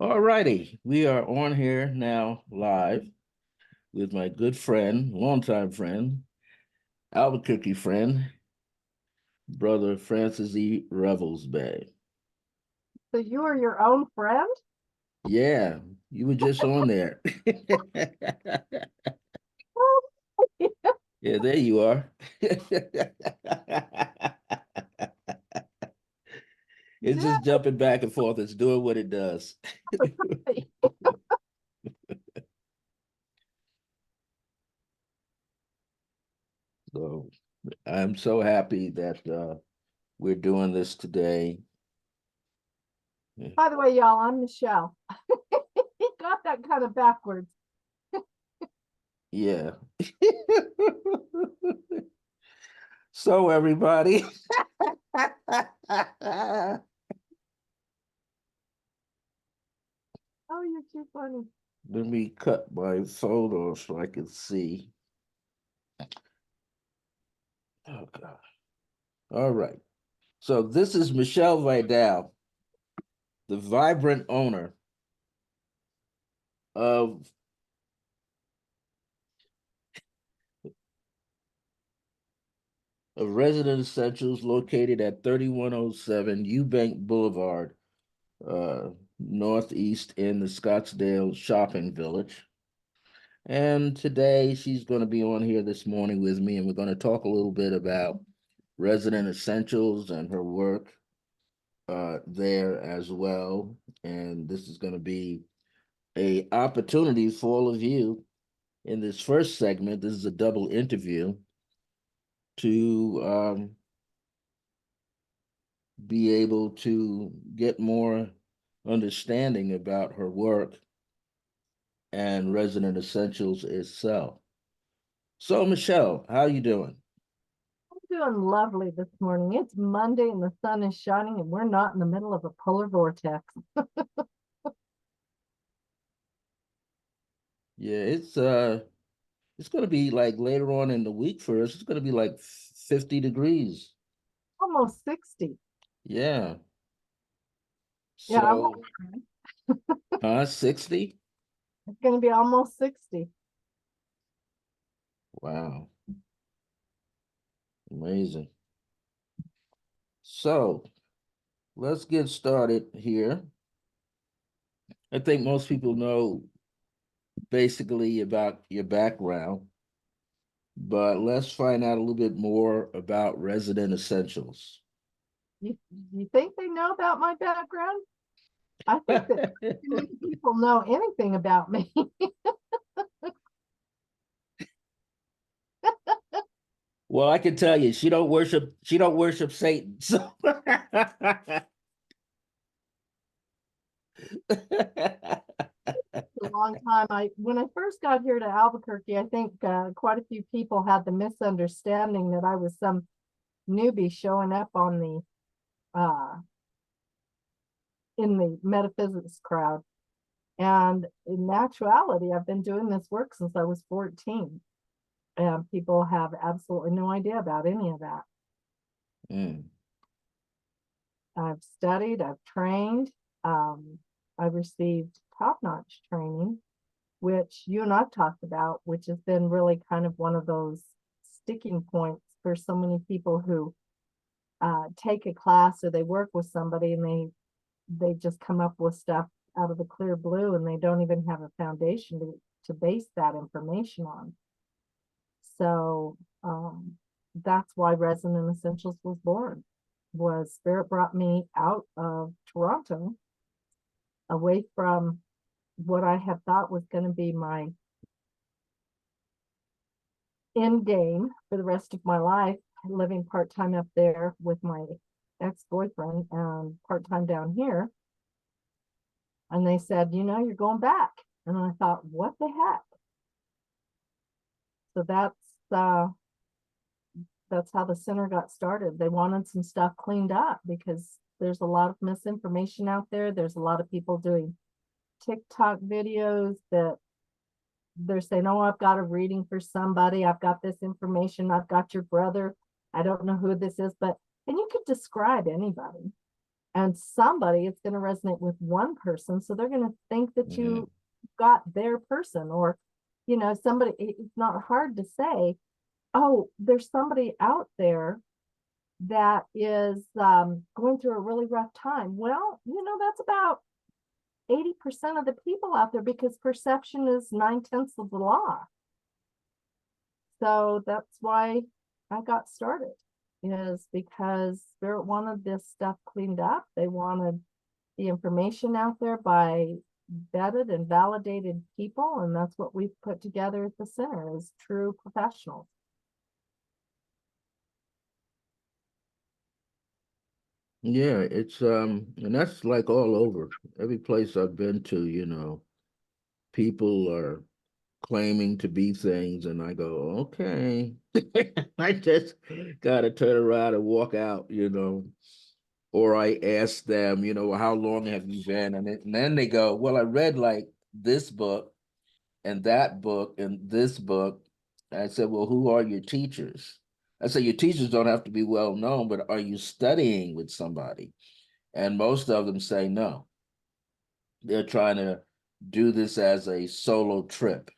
All righty, we are on here now live with my good friend, longtime friend, Albuquerque friend, brother Francis E. Revels Bay. So you are your own friend? Yeah, you were just on there. Oh, Yeah, there you are. It's yeah. just jumping back and forth. It's doing what it does. So I'm so happy that we're doing this today. By the way, y'all, I'm Michelle. He got that kind of backwards. Yeah. So everybody, let Oh, you're too funny. me cut my photo so I can see. Oh God. All right. So this is Michelle Vidal, the vibrant owner of Resident Essentials located at 3107 Eubank Boulevard, northeast in the Scottsdale Shopping Village. And today she's going to be on here this morning with me, and we're going to talk a little bit about Resident Essentials and her work there as well. And this is going to be a opportunity for all of you in this first segment. This is a double interview to be able to get more understanding about her work and Resident Essentials itself. So, Michelle, how you doing? I'm doing lovely this morning. It's Monday and the sun is shining, and we're not in the middle of a polar vortex. Yeah, it's gonna be like later on in the week for us. It's gonna be like 50 degrees. Almost 60. Yeah. Yeah, I'm So, 60? it's going to be almost 60. Wow, amazing. So, let's get started here. I think most people know basically about your background, but let's find out a little bit more about Resident Essentials. You, you think they know about my background? I think that too many people know anything about me. Well, I can tell you, she don't worship Satan. So A long time. When I first got here to Albuquerque, I think quite a few people had the misunderstanding that I was some newbie showing up on the in the metaphysics crowd. And in actuality, I've been doing this work since I was 14, and people have absolutely no idea about any of that. Mm. I've studied, I've trained, um, I've received top-notch training, which you and I've talked about, which has been really kind of one of those sticking points for so many people who take a class or they work with somebody and they just come up with stuff out of the clear blue and they don't even have a foundation to base that information on. So that's why Resonant Essentials was born. Was Spirit brought me out of Toronto, away from what I had thought was going to be my end game for the rest of my life, living part-time up there with my ex-boyfriend and part-time down here. And they said, you're going back. And I thought, what the heck? So that's how the center got started. They wanted some stuff cleaned up because there's a lot of misinformation out there. There's a lot of people doing TikTok videos that they're saying, oh, I've got a reading for somebody. I've got this information. I've got your brother. I don't know who this is, and you could describe anybody. And somebody, it's going to resonate with one person. So they're going to think that Yeah. you got their person, or, somebody, it's not hard to say, oh, there's somebody out there that is going through a really rough time. Well, that's about 80% of the people out there, because perception is 9/10 of the law. So that's why I got started, is because Spirit wanted this stuff cleaned up. They wanted the information out there by vetted and validated people. And that's what we've put together at the center, is true professionals. Yeah, it's and that's like all over. Every place I've been to, people are claiming to be things, and I go, okay. I just gotta turn around and walk out. Or I ask them, how long have you been? And then they go, well, I read like this book and that book and this book. I said, well, who are your teachers? I said, your teachers don't have to be well known, but are you studying with somebody? And most of them say no. They're trying to do this as a solo trip.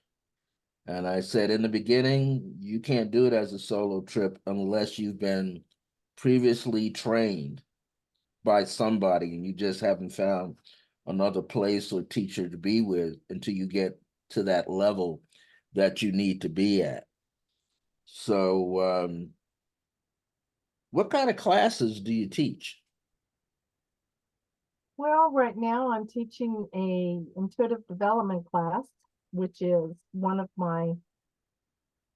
And I said, in the beginning, you can't do it as a solo trip unless you've been previously trained by somebody and you just haven't found another place or teacher to be with until you get to that level that you need to be at. So, what kind of classes do you teach? Well, right now I'm teaching a intuitive development class, which is one of my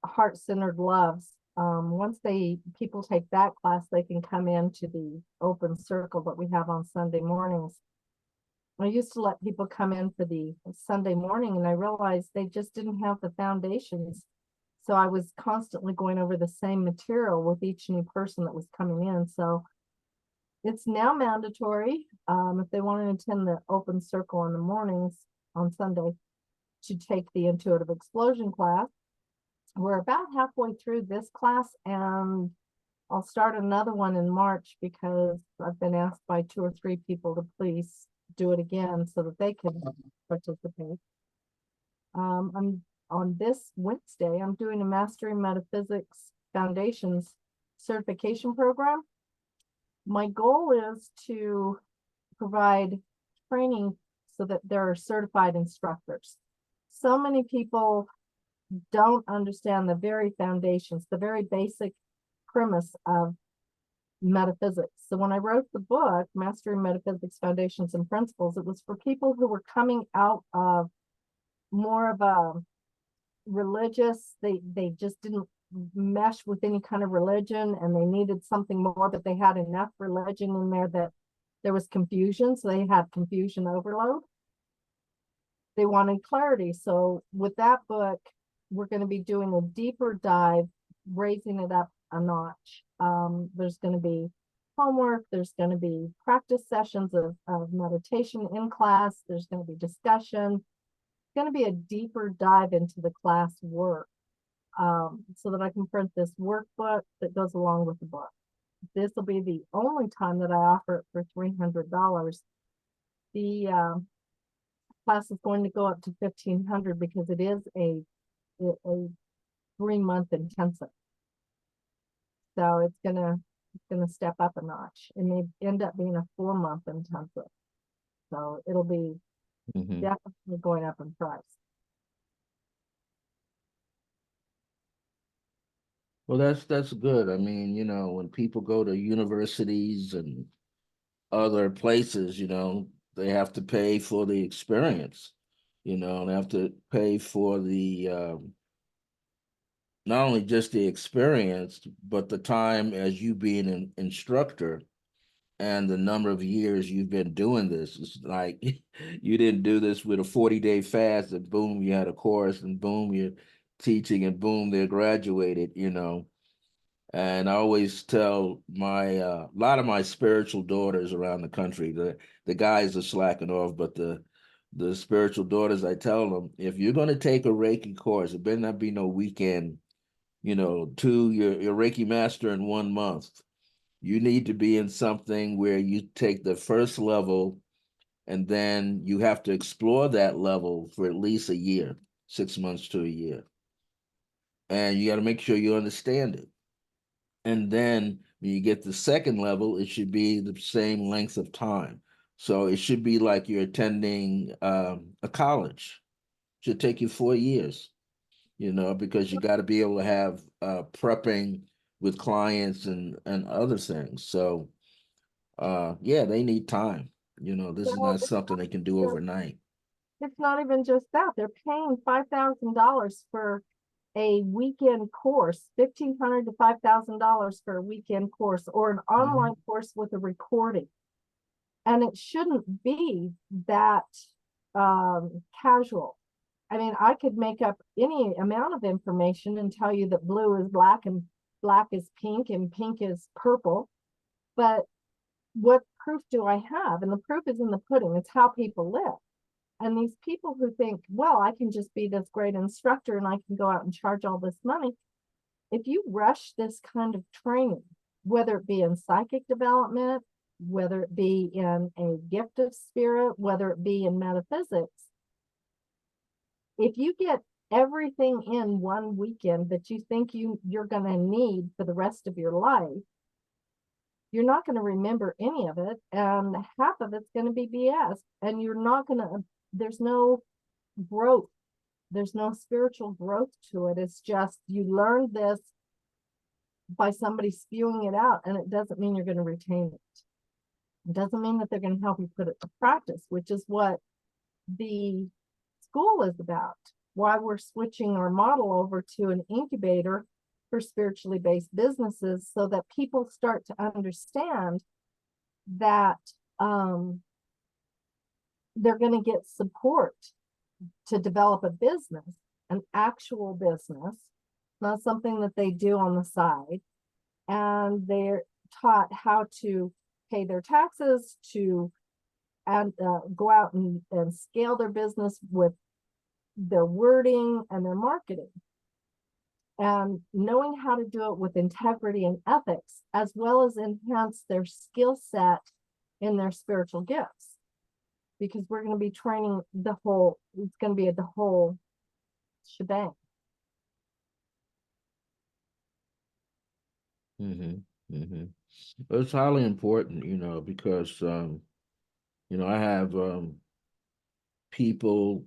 heart-centered loves. Once people take that class, they can come into the open circle that we have on Sunday mornings. I used to let people come in for the Sunday morning, and I realized they just didn't have the foundations. So I was constantly going over the same material with each new person that was coming in. So it's now mandatory, if they want to attend the open circle in the mornings on Sunday, to take the intuitive explosion class. We're about halfway through this class, and I'll start another one in March, because I've been asked by 2 or 3 people to please do it again so that they can participate. I'm on this Wednesday, I'm doing a Mastering Metaphysics Foundations certification program. My goal is to provide training so that there are certified instructors. So many people don't understand the very foundations, the very basic premise of metaphysics. So when I wrote the book, Mastering Metaphysics Foundations and Principles, it was for people who were coming out of more of a religious, they just didn't mesh with any kind of religion, and they needed something more, but they had enough religion in there that there was confusion. So they had confusion overload. They wanted clarity. So with that book, we're going to be doing a deeper dive, raising it up a notch. There's going to be homework, there's going to be practice sessions of meditation in class, there's going to be discussion. It's going to be a deeper dive into the class work, so that I can print this workbook that goes along with the book. This will be the only time that I offer it for $300. The class is going to go up to 1,500, because it is a 3-month intensive. So it's gonna step up a notch. It may end up being a 4-month intensive. So it'll be Mhm. definitely going up in price. Well, that's good. I mean, when people go to universities and other places, they have to pay for the experience. They have to pay for the not only just the experience, but the time as you being an instructor and the number of years you've been doing this. It's like you didn't do this with a 40-day fast and boom, you had a course and boom, you're teaching and boom, they're graduated. And I always tell my a lot of my spiritual daughters around the country, the guys are slacking off, but the spiritual daughters, I tell them, if you're going to take a Reiki course, it better not be no weekend, your Reiki master in 1 month. You need to be in something where you take the first level and then you have to explore that level for at least a year, 6 months to a year. And you got to make sure you understand it. And then when you get the second level, it should be the same length of time. So it should be like you're attending a college. Should take you 4 years, because you got to be able to have prepping with clients and other things. So yeah, they need time. This is So not something they can do overnight. it's not even just that. They're paying $5,000 for a weekend course, $1,500 to $5,000 for a weekend course or an Mhm. online course with a recording. And it shouldn't be that casual. I mean, I could make up any amount of information and tell you that blue is black and black is pink and pink is purple. But what proof do I have? And the proof is in the pudding. It's how people live. And these people who think, well, I can just be this great instructor and I can go out and charge all this money. If you rush this kind of training, whether it be in psychic development, whether it be in a gift of spirit, whether it be in metaphysics, if you get everything in one weekend that you think you're going to need for the rest of your life, you're not going to remember any of it, and half of it's going to be BS, and you're not going to, there's no growth, there's no spiritual growth to it. It's just you learned this by somebody spewing it out, and it doesn't mean you're going to retain it. It doesn't mean that they're going to help you put it to practice, which is what the school is about. Why we're switching our model over to an incubator for spiritually based businesses, so that people start to understand that they're going to get support to develop a business, an actual business, not something that they do on the side. And they're taught how to pay their taxes, to and go out and scale their business with their wording and their marketing, and knowing how to do it with integrity and ethics, as well as enhance their skill set in their spiritual gifts. Because we're going to be training it's going to be the whole shebang. Mhm. Mhm. But it's highly important, because I have people,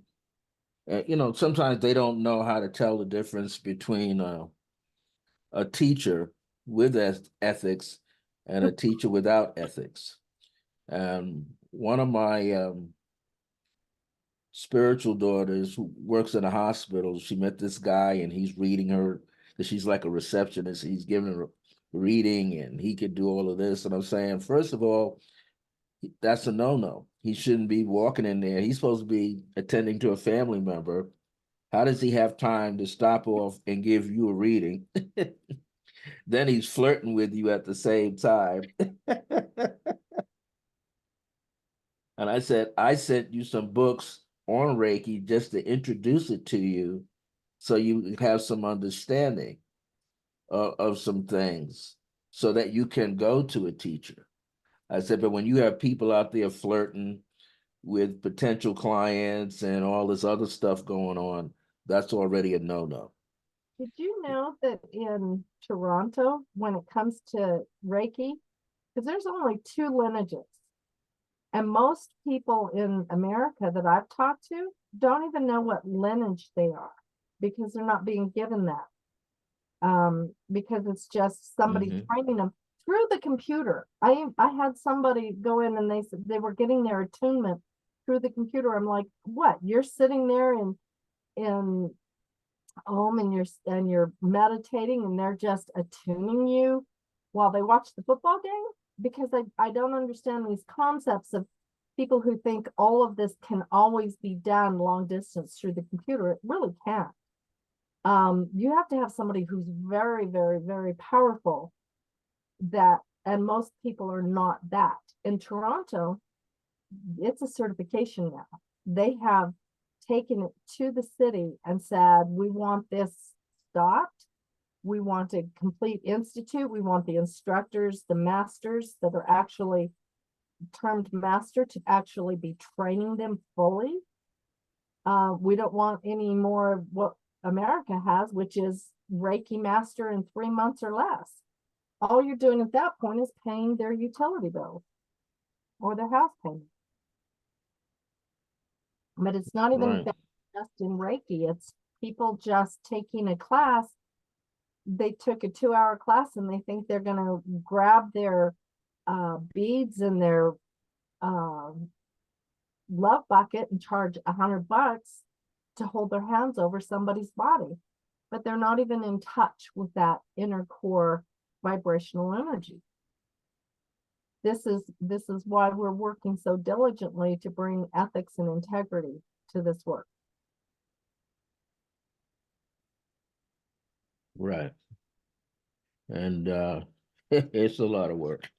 sometimes they don't know how to tell the difference between a teacher with ethics and a teacher without ethics. And one of my spiritual daughters who works in a hospital, she met this guy and he's reading her, because she's like a receptionist. He's giving her a reading and he could do all of this. And I'm saying, first of all, that's a no-no. He shouldn't be walking in there. He's supposed to be attending to a family member. How does he have time to stop off and give you a reading? Then he's flirting with you at the same time. And I said, I sent you some books on Reiki just to introduce it to you so you have some understanding of some things so that you can go to a teacher. I said, but when you have people out there flirting with potential clients and all this other stuff going on, that's already a no-no. Did you know that in Toronto, when it comes to Reiki, because there's only two lineages, and most people in America that I've talked to don't even know what lineage they are, because they're not being given that. Because it's just somebody Hmm. training them through the computer. I had somebody go in and they said they were getting their attunement through the computer. I'm like, what? You're sitting there in home and you're meditating and they're just attuning you while they watch the football game? Because I don't understand these concepts of people who think all of this can always be done long distance through the computer. It really can't. You have to have somebody who's very, very, very powerful, and most people are not that. In Toronto, it's a certification now. They have taken it to the city and said, we want this stopped. We want a complete institute. We want the instructors, the masters that are actually termed master, to actually be training them fully. We don't want any more of what America has, which is Reiki master in 3 months or less. All you're doing at that point is paying their utility bill or their house payment. But it's not even Right. just in Reiki. It's people just taking a class. They took a 2-hour class and they think they're going to grab their beads and their uh, love bucket and charge $100 to hold their hands over somebody's body. But they're not even in touch with that inner core vibrational energy. This is why we're working so diligently to bring ethics and integrity to this work. Right. And it's a lot of work.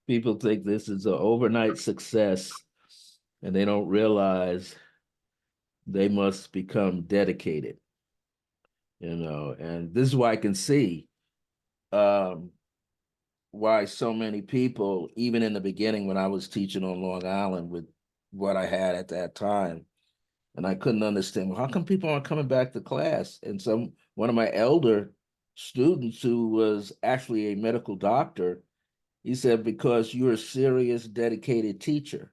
People think this is an overnight success, and they don't realize they must become dedicated, and this is why I can see um, why so many people, even in the beginning when I was teaching on Long Island with what I had at that time, and I couldn't understand, well, how come people aren't coming back to class? And one of my elder students who was actually a medical doctor, he said, because you're a serious, dedicated teacher.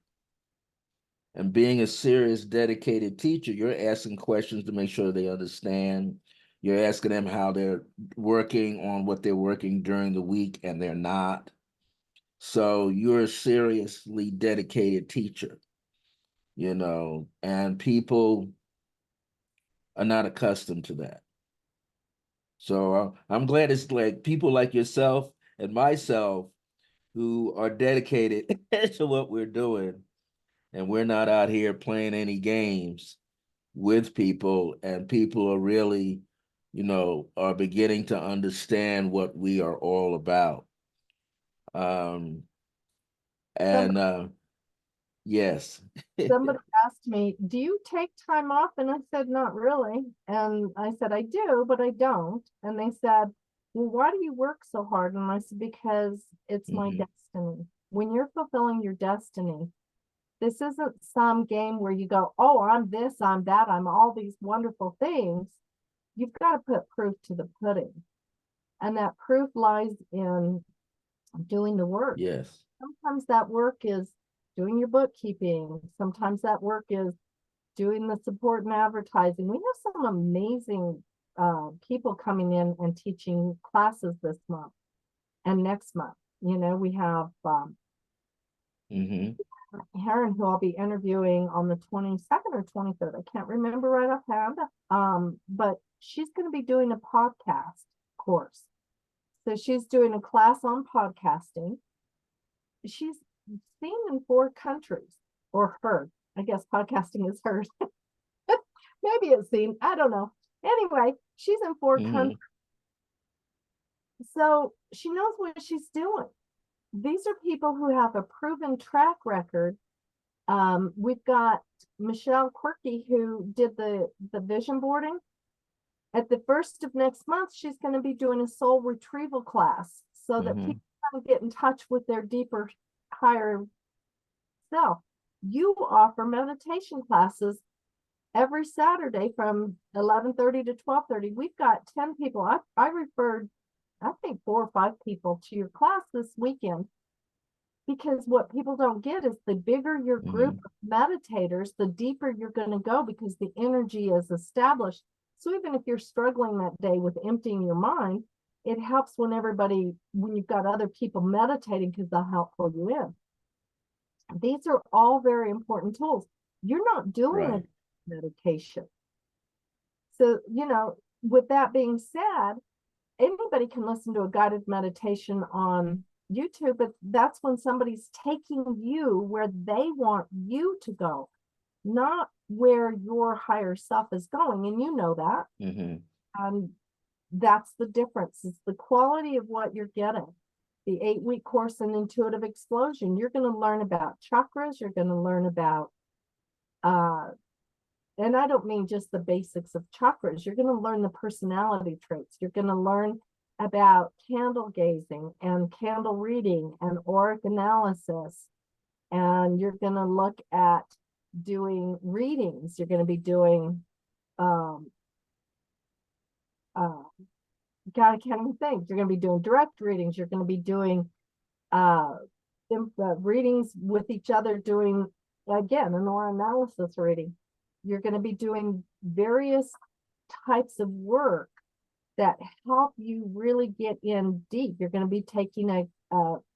And being a serious, dedicated teacher, you're asking questions to make sure they understand. You're asking them how they're working on what they're working during the week, and they're not. So you're a seriously dedicated teacher, and people are not accustomed to that. So I'm glad it's like people like yourself and myself who are dedicated to what we're doing, and we're not out here playing any games with people, and people are really, are beginning to understand what we are all about. Um, and yes. Somebody asked me, do you take time off? And I said, not really. And I said, I do, but I don't. And they said, well, why do you work so hard? And I said, because it's my Mhm. destiny. When you're fulfilling your destiny, this isn't some game where you go, oh, I'm this, I'm that, I'm all these wonderful things. You've got to put proof to the pudding. And that proof lies in doing the work. Yes. Sometimes that work is doing your bookkeeping. Sometimes that work is doing the support and advertising. We have some amazing people coming in and teaching classes this month and next month. We have Hmm. Heron, who I'll be interviewing on the 22nd or 23rd. I can't remember right offhand. But she's going to be doing a podcast course. So she's doing a class on podcasting. She's seen in 4 countries, or heard. I guess podcasting is heard. Maybe it's seen. I don't know. Anyway, she's in 4 countries. Hmm. So she knows what she's doing. These are people who have a proven track record. We've got Michelle Quirky, who did the vision boarding. At the first of next month, she's going to be doing a soul retrieval class so that Hmm. people can get in touch with their deeper, higher self. You offer meditation classes every Saturday from 11:30 to 12:30. We've got 10 people. I referred, I think, 4 or 5 people to your class this weekend, because what people don't get is the bigger your group Hmm. of meditators, the deeper you're going to go, because the energy is established. So even if you're struggling that day with emptying your mind, it helps when you've got other people meditating, because they'll help pull you in. These are all very important tools. You're not doing Right. a meditation. So, with that being said, anybody can listen to a guided meditation on YouTube, but that's when somebody's taking you where they want you to go, not where your higher self is going. And you know that. Hmm. And that's the difference. It's the quality of what you're getting. The 8-week course in intuitive explosion, you're going to learn about chakras. You're going to learn about and I don't mean just the basics of chakras. You're going to learn the personality traits. You're going to learn about candle gazing and candle reading and auric analysis. And you're going to look at doing readings. You're going to be doing, um, uh, God, I can't even think. You're going to be doing direct readings. You're going to be doing uh, readings with each other, doing, again, an aura analysis reading. You're going to be doing various types of work that help you really get in deep. You're going to be taking a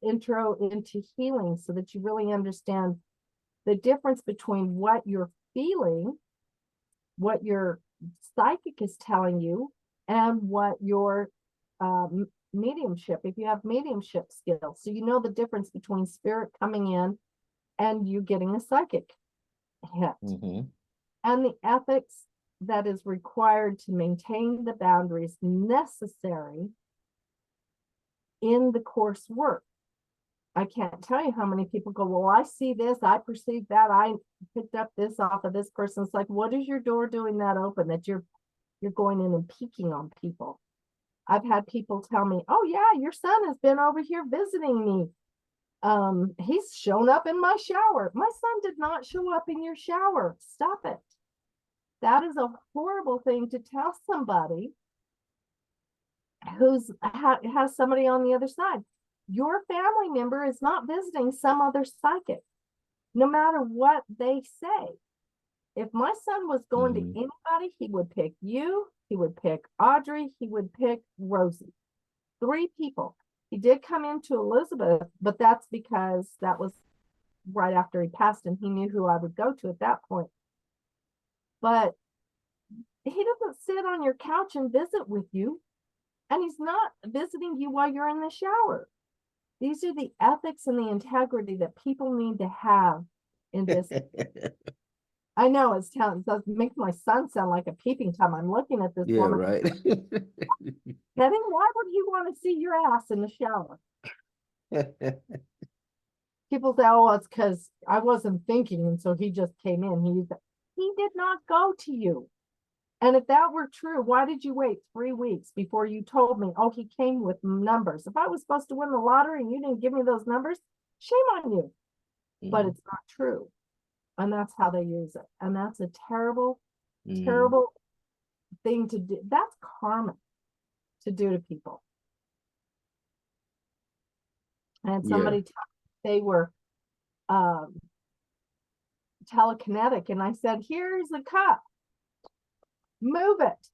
intro into healing so that you really understand the difference between what you're feeling, what your psychic is telling you, and what your mediumship, if you have mediumship skills. So you know the difference between spirit coming in and you getting a psychic hit. Mm-hmm. And the ethics that is required to maintain the boundaries necessary in the course work. I can't tell you how many people go, well, I see this, I perceive that, I picked up this off of this person. It's like, what is your door doing that open, that you're going in and peeking on people? I've had people tell me, oh yeah, your son has been over here visiting me. He's shown up in my shower. My son did not show up in your shower. Stop it. That is a horrible thing to tell somebody who's has somebody on the other side. Your family member is not visiting some other psychic, no matter what they say. If my son was going to anybody, he would pick you, he would pick Audrey, he would pick Rosie. 3 people. He did come into Elizabeth, but that's because that was right after he passed and he knew who I would go to at that point. But he doesn't sit on your couch and visit with you, and he's not visiting you while you're in the shower. These are the ethics and the integrity that people need to have in this. I know it makes my son sound like a peeping Tom. I'm looking at this Yeah, woman. right. Getting, why would he want to see your ass in the shower? People say, oh, it's because I wasn't thinking, and so he just came in. He did not go to you. And if that were true, why did you wait 3 weeks before you told me, oh, he came with numbers? If I was supposed to win the lottery and you didn't give me those numbers, shame on you. But it's not true. And that's how they use it. And that's a terrible, terrible thing to do. That's karma to do to people. And somebody Yeah. they were telekinetic, and I said, here's a cup, move it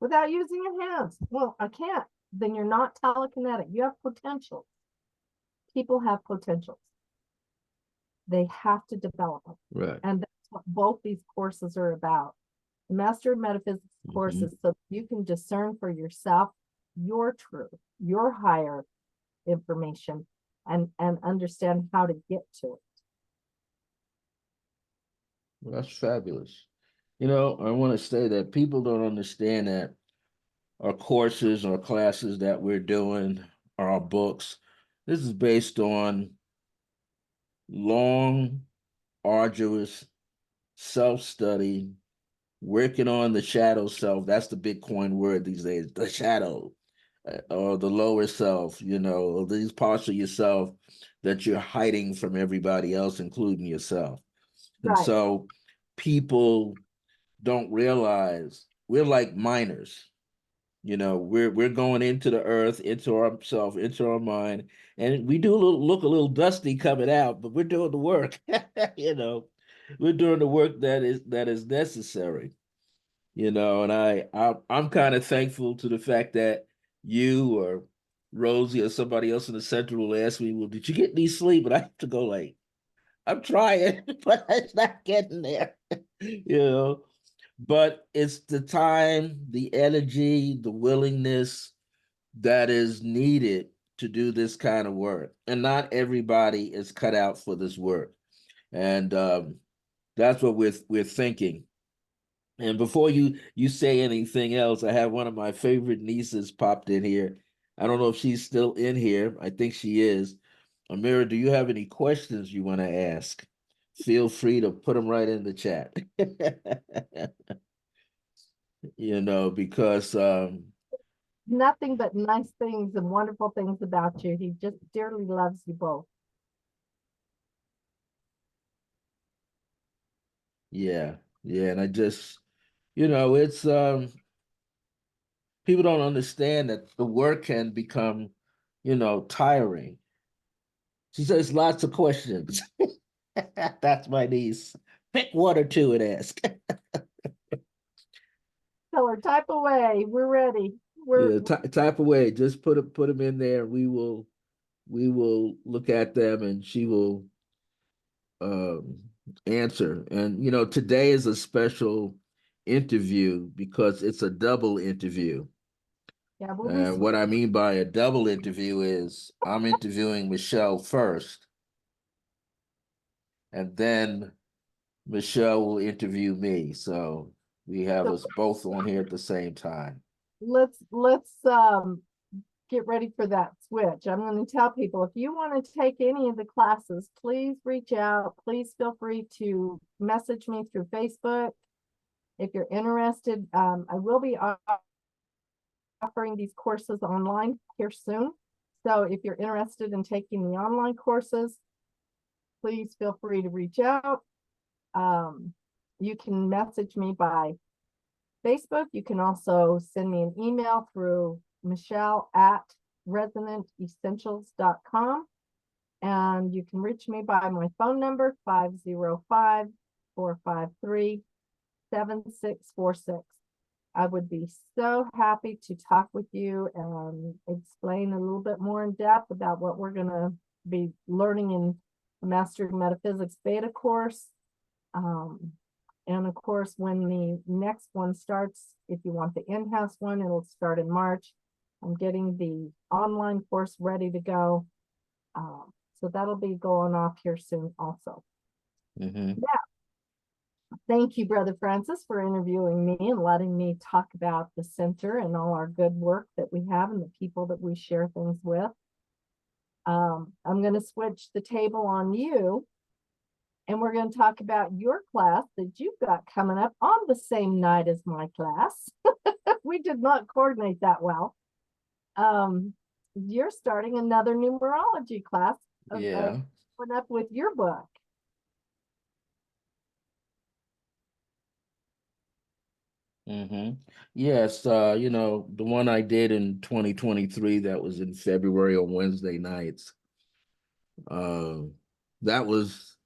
without using your hands. Well, I can't. Then you're not telekinetic. You have potential. People have potentials. They have to develop them. Right. And that's what both these courses are about. The Master of Metaphysics courses, so you can discern for yourself your truth, your higher information, and understand how to get to it. Well, that's fabulous. You know, I want to say that people don't understand that our courses or classes that we're doing, or our books, this is based on long, arduous self-study, working on the shadow self. That's the Bitcoin word these days, the shadow, or the lower self, you know, these parts of yourself that you're hiding from everybody else, including yourself. And Right. so people don't realize we're like miners. You know, we're going into the earth, into ourself, into our mind, and we do look a little dusty coming out, but we're doing the work. You know, we're doing the work that is necessary. You know, and I'm kind of thankful to the fact that you or Rosie or somebody else in the center will ask me, "Well, did you get any sleep?" And I have to go like, "I'm trying, but it's not getting there." You know, but it's the time, the energy, the willingness that is needed to do this kind of work. And not everybody is cut out for this work. And that's what we're thinking. And before you say anything else, I have one of my favorite nieces popped in here. I don't know if she's still in here. I think she is. Amira, do you have any questions you want to ask feel free to put them right in the chat. Because Nothing but nice things and wonderful things about you. He just dearly loves you both. yeah, yeah, and I just, it's people don't understand that the work can become, tiring. She says lots of questions. That's my niece. Pick one or two and ask. Tell her, type away. We're ready. We're Yeah, type away. Just put them in there. We will look at them, and she will um, answer. And today is a special interview because it's a double interview. yeah, we'll be And what I mean by a double interview is I'm interviewing Michelle first, and then Michelle will interview me. So we have so us both on here at the same time. let's get ready for that switch. I'm going to tell people if you want to take any of the classes, please reach out. Please feel free to message me through Facebook if you're interested. I will be offering these courses online here soon. So if you're interested in taking the online courses, please feel free to reach out. You can message me by Facebook. You can also send me an email through Michelle at resonantessentials.com. And you can reach me by my phone number, 505-453-7646. I would be so happy to talk with you and explain a little bit more in depth about what we're going to be learning in the Mastering Metaphysics beta course. And of course, when the next one starts, if you want the in-house one, it'll start in March. I'm getting the online course ready to go. So that'll be going off here soon also. Mm-hmm. Yeah. Thank you, Brother Francis, for interviewing me and letting me talk about the center and all our good work that we have and the people that we share things with. I'm going to switch the table on you, and we're going to talk about your class that you've got coming up on the same night as my class. We did not coordinate that well. You're starting another numerology class. Yeah. Coming up with your book. Mm-hmm. Yes, the one I did in 2023 that was in February on Wednesday nights. Um, that was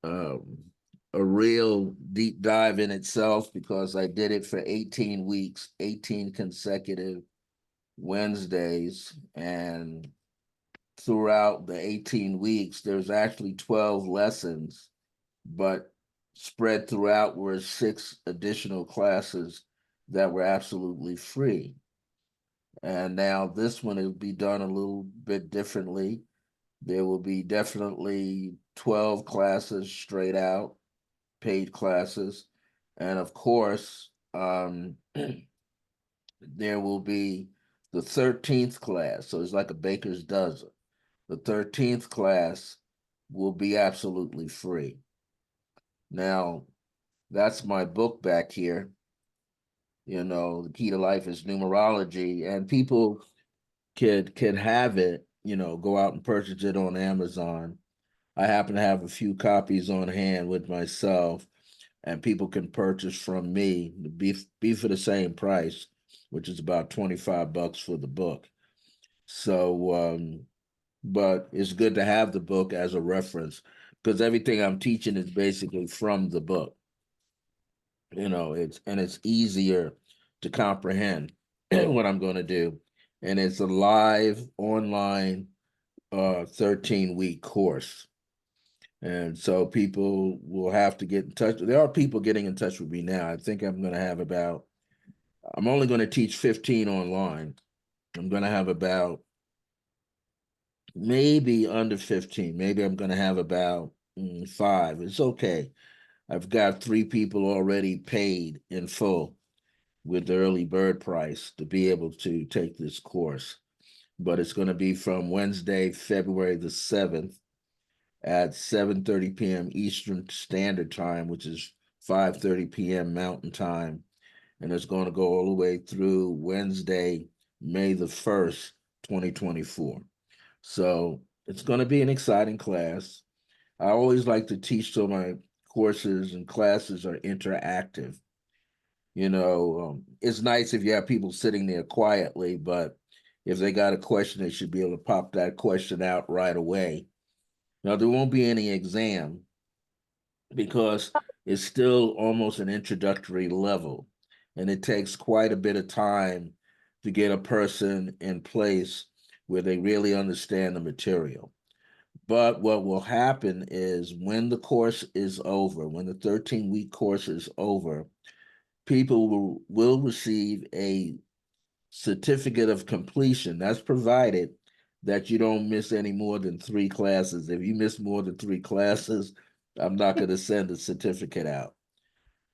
um a real deep dive in itself because I did it for 18 weeks, 18 consecutive Wednesdays, and throughout the 18 weeks, there's actually 12 lessons, but spread throughout were 6 additional classes that were absolutely free. And now this one will be done a little bit differently. There will be definitely 12 classes straight out, paid classes. And of course, there will be the 13th class. So it's like a baker's dozen. The 13th class will be absolutely free. Now, that's my book back here. The key to life is numerology, and people can have it, go out and purchase it on Amazon. I happen to have a few copies on hand with myself, and people can purchase from me, be for the same price, which is about $25 for the book. So, but it's good to have the book as a reference because everything I'm teaching is basically from the book. It's easier to comprehend what I'm going to do. And it's a live online 13-week course. And so people will have to get in touch. There are people getting in touch with me now. I think I'm only going to teach 15 online. I'm going to have about maybe under 15. Maybe I'm going to have about 5. It's okay. I've got 3 people already paid in full with the early bird price to be able to take this course. But it's going to be from Wednesday, February the 7th at 7:30 p.m. Eastern Standard Time, which is 5:30 p.m. Mountain Time. And it's going to go all the way through Wednesday, May the 1st, 2024. So it's going to be an exciting class. I always like to teach so my courses and classes are interactive. It's nice if you have people sitting there quietly, but if they got a question, they should be able to pop that question out right away. Now, there won't be any exam because it's still almost an introductory level, and it takes quite a bit of time to get a person in place where they really understand the material. But what will happen is when the course is over, when the 13-week course is over, people will receive a certificate of completion. That's provided that you don't miss any more than 3 classes. If you miss more than 3 classes, I'm not going to send a certificate out.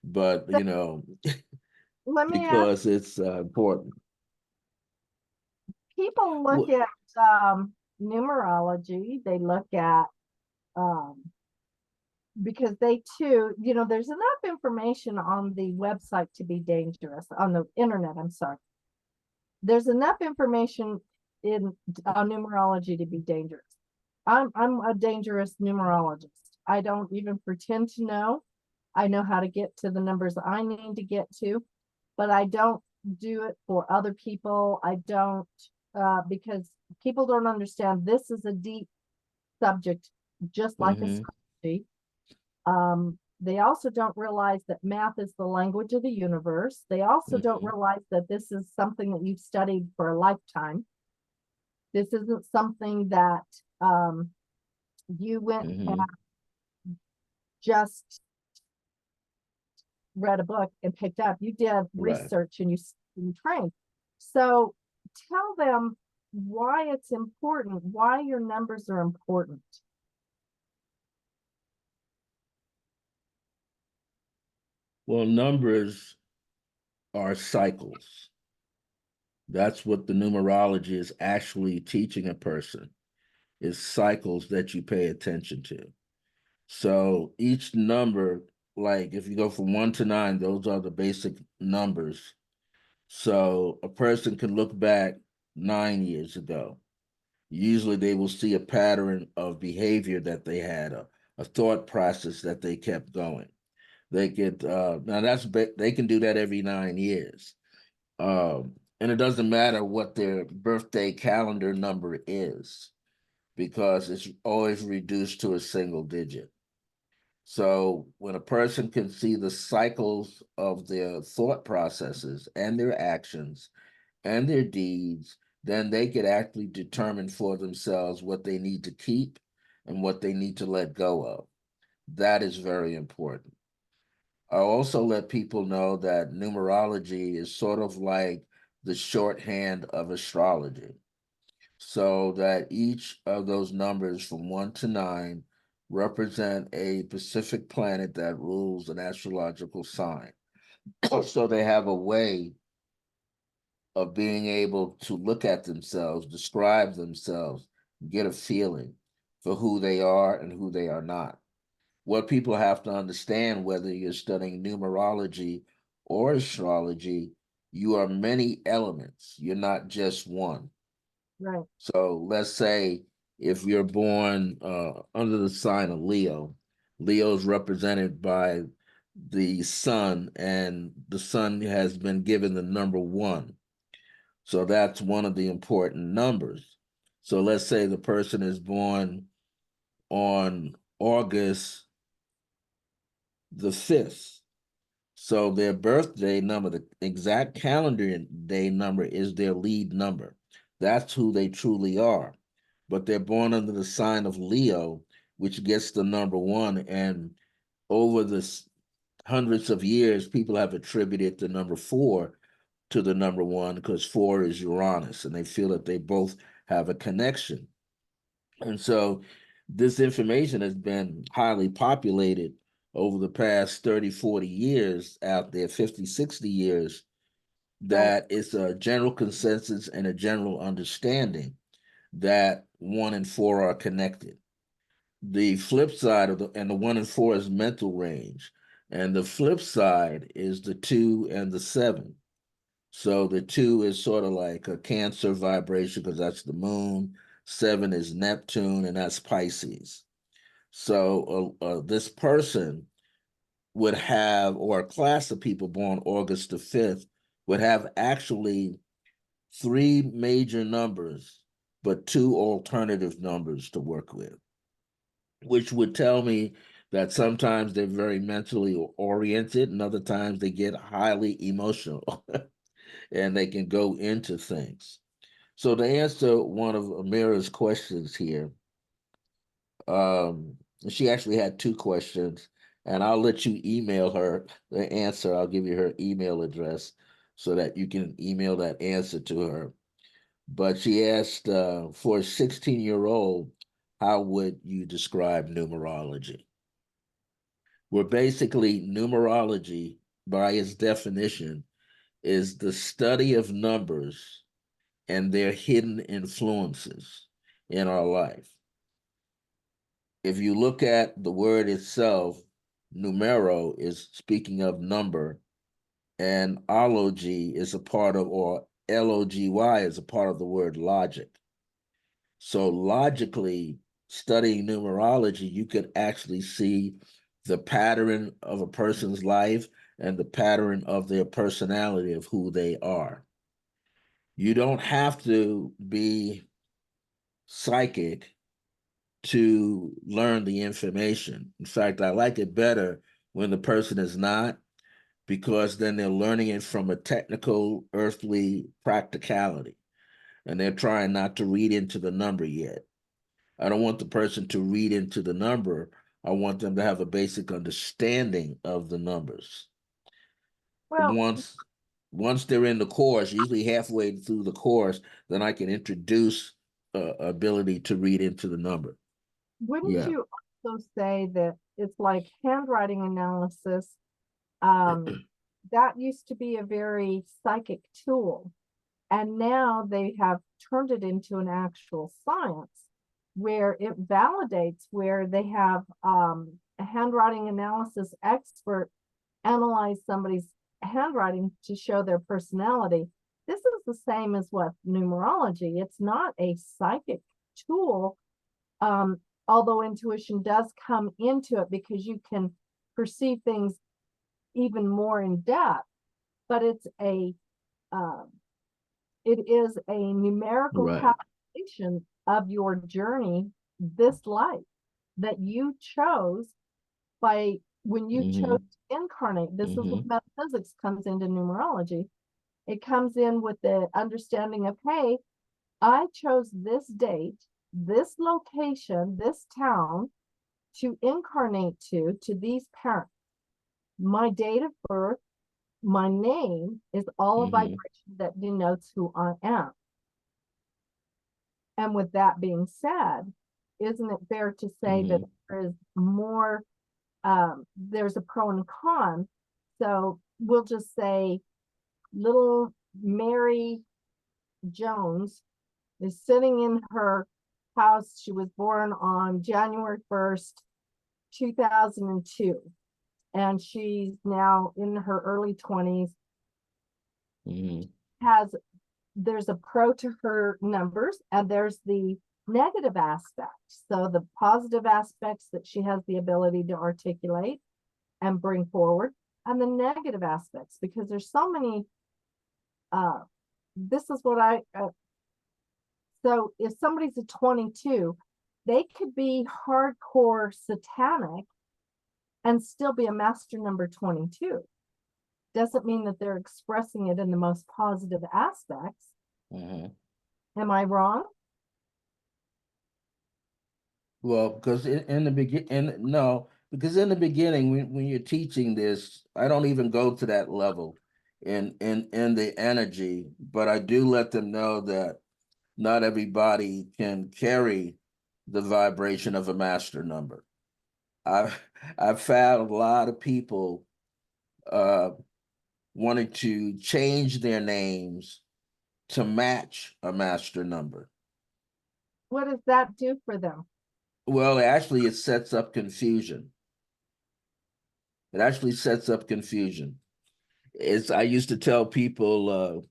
But, So let me ask, because it's important. people look Well, at numerology, they look at um, because they too, there's enough information on the website to be dangerous, on the internet, I'm sorry. There's enough information in numerology to be dangerous. I'm a dangerous numerologist. I don't even pretend to know. I know how to get to the numbers I need to get to, but I don't do it for other people. I don't because people don't understand this is a deep subject, just like mhm, astrology. They also don't realize that math is the language of the universe. They also don't mhm, realize that this is something that you've studied for a lifetime. This isn't something that you went and mhm, just read a book and picked up. You did right. research and you trained. So tell them why it's important, why your numbers are important. Well, numbers are cycles. That's what the numerology is actually teaching a person, is cycles that you pay attention to. So each number, like if you go from 1 to 9, those are the basic numbers. So a person can look back 9 years ago. Usually they will see a pattern of behavior that they had, a thought process that they kept going. They could now they can do that every 9 years. And it doesn't matter what their birthday calendar number is because it's always reduced to a single digit. So when a person can see the cycles of their thought processes and their actions and their deeds, then they could actually determine for themselves what they need to keep and what they need to let go of. That is very important. I also let people know that numerology is sort of like the shorthand of astrology, so that each of those numbers from 1 to 9 represent a specific planet that rules an astrological sign. So they have a way of being able to look at themselves, describe themselves, get a feeling for who they are and who they are not. What people have to understand, whether you're studying numerology or astrology, you are many elements. You're not just one. Right. So let's say if you're born under the sign of Leo, Leo is represented by the sun, and the sun has been given the number 1. So that's one of the important numbers. So let's say the person is born on August the 5th. So their birthday number, the exact calendar day number, is their lead number. That's who they truly are. But they're born under the sign of Leo, which gets the number 1. And over the hundreds of years, people have attributed the number 4 to the number 1 because 4 is Uranus, and they feel that they both have a connection. And so this information has been highly populated over the past 30, 40 years out there, 50, 60 years, Right. that it's a general consensus and a general understanding that 1 and 4 are connected. the flip side of the 1 and 4 is mental range, and the flip side is the 2 and the 7. So the 2 is sort of like a Cancer vibration because that's the moon. 7 is Neptune, and that's Pisces. So this person would have, or a class of people born August the 5th, would have actually three major numbers, but two alternative numbers to work with, which would tell me that sometimes they're very mentally oriented and other times they get highly emotional and they can go into things. So to answer one of Amira's questions here, um, she actually had two questions, and I'll let you email her the answer. I'll give you her email address so that you can email that answer to her. But she asked for a 16-year-old, how would you describe numerology? Where basically numerology, by its definition, is the study of numbers and their hidden influences in our life. If you look at the word itself, numero is speaking of number, and ology is a part of, or logy is a part of the word logic. So logically, studying numerology, you could actually see the pattern of a person's life and the pattern of their personality of who they are. You don't have to be psychic to learn the information. In fact, I like it better when the person is not, because then they're learning it from a technical, earthly practicality, and they're trying not to read into the number yet. I don't want the person to read into the number. I want them to have a basic understanding of the numbers. Well, Once they're in the course, usually halfway through the course, then I can introduce ability to read into the number. wouldn't Yeah. you also say that it's like handwriting analysis? Um, that used to be a very psychic tool, and now they have turned it into an actual science where it validates, where they have a handwriting analysis expert analyze somebody's handwriting to show their personality. This is the same as what numerology. It's not a psychic tool, um, although intuition does come into it because you can perceive things even more in depth. But uh, it is a numerical Right. calculation of your journey, this life that you chose by when you chose Mm-hmm. to incarnate. This is what Mm-hmm. metaphysics comes into numerology. It comes in with the understanding of, hey, I chose this date, this location, this town to incarnate to these parents. My date of birth, my name is all a Mm-hmm. vibration that denotes who I am. And with that being said, isn't it fair to say that Mm-hmm. there is more, there's a pro and con? So we'll just say little Mary Jones is sitting in her house. She was born on January 1st, 2002, and she's now in her early 20s. Mm-hmm. Has There's a pro to her numbers, and there's the negative aspects. So the positive aspects that she has the ability to articulate and bring forward, and the negative aspects, because there's so many. This is what I So if somebody's a 22, they could be hardcore satanic and still be a master number 22. Doesn't mean that they're expressing it in the most positive aspects. Mm-hmm. Am I wrong? Well, because in the begin, no, because in the beginning, when you're teaching this, I don't even go to that level in the energy, but I do let them know that not everybody can carry the vibration of a master number. I've I've found a lot of people uh wanting to change their names to match a master number. What does that do for them? Well, actually, it sets up confusion. It actually sets up confusion. It's I used to tell people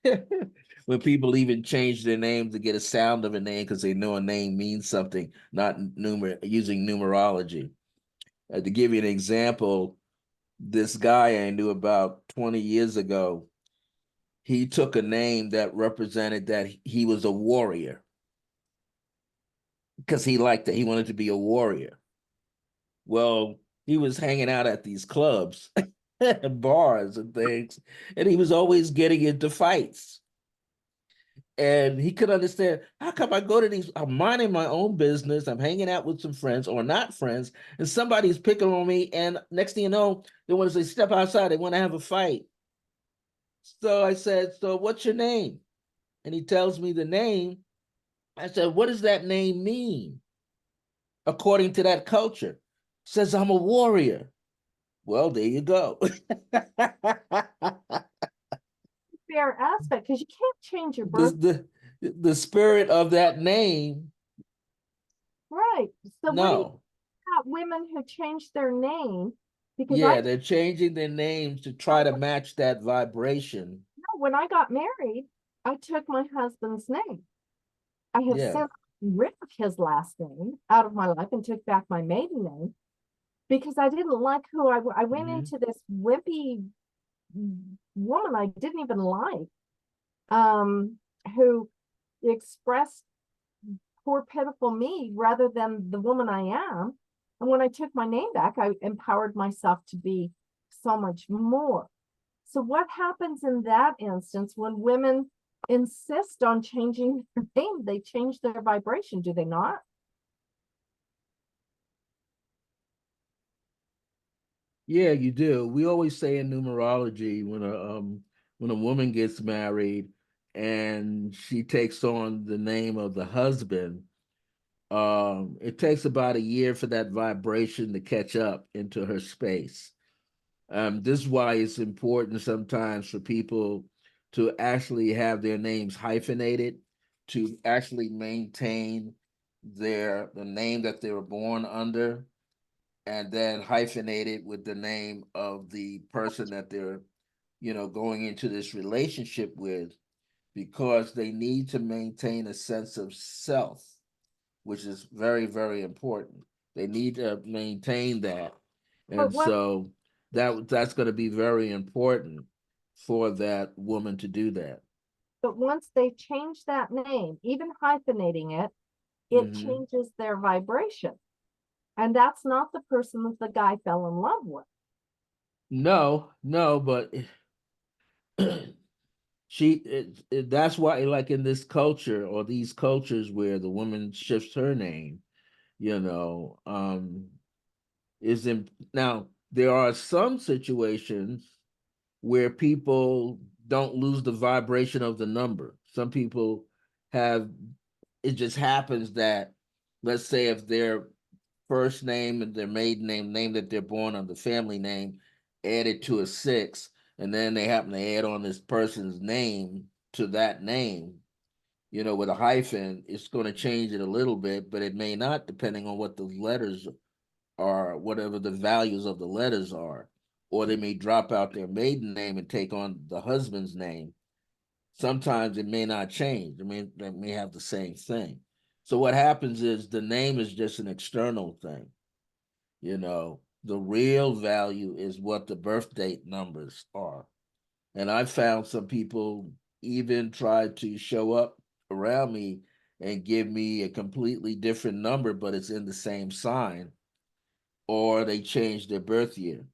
when people even change their name to get a sound of a name because they know a name means something, not using numerology. To give you an example, this guy I knew about 20 years ago, he took a name that represented that he was a warrior because he liked it. He wanted to be a warrior. Well, he was hanging out at these clubs and bars and things, and he was always getting into fights. And he could understand how come I go to these, I'm minding my own business, I'm hanging out with some friends or not friends, and somebody's picking on me. And next thing you know, they want to say, step outside, they want to have a fight. So I said, so what's your name? And he tells me the name. I said, what does that name mean according to that culture? Says, I'm a warrior. Well, there you go. Fair aspect, because you can't change your birth. The spirit of that name, Right. So what do you no. about women who change their name? Because I Yeah, they're changing their names to try to know match that vibration. when I got married, I took my husband's name. I have Yeah. since ripped his last name out of my life and took back my maiden name because I didn't like who I went Hmm. into this wimpy woman I didn't even like, um, who expressed poor, pitiful me rather than the woman I am. And when I took my name back, I empowered myself to be so much more. So, what happens in that instance when women insist on changing their name? They change their vibration, do they not? Yeah, you do. We always say in numerology when a woman gets married and she takes on the name of the husband, it takes about a year for that vibration to catch up into her space. This is why it's important sometimes for people to actually have their names hyphenated, to actually maintain the name that they were born under, and then hyphenate it with the name of the person that they're, going into this relationship with, because they need to maintain a sense of self, which is very, very important. They need to maintain that. But And once so that's going to be very important for that woman to do that. but once they change that name, even hyphenating it, it Hmm. changes their vibration. And that's not the person that the guy fell in love with. No, no, but that's why, like in this culture or these cultures where the woman shifts her name, you know, is in now there are some situations where people don't lose the vibration of the number. Some people have, it just happens that, let's say if their first name and their maiden name that they're born on, the family name, added to a six, and then they happen to add on this person's name to that name, with a hyphen, it's going to change it a little bit, but it may not, depending on what the letters are, whatever the values of the letters are. Or they may drop out their maiden name and take on the husband's name. Sometimes it may not change. I mean, they may have the same thing. So what happens is the name is just an external thing. The real value is what the birth date numbers are. And I found some people even try to show up around me and give me a completely different number, but it's in the same sign, or they change their birth year.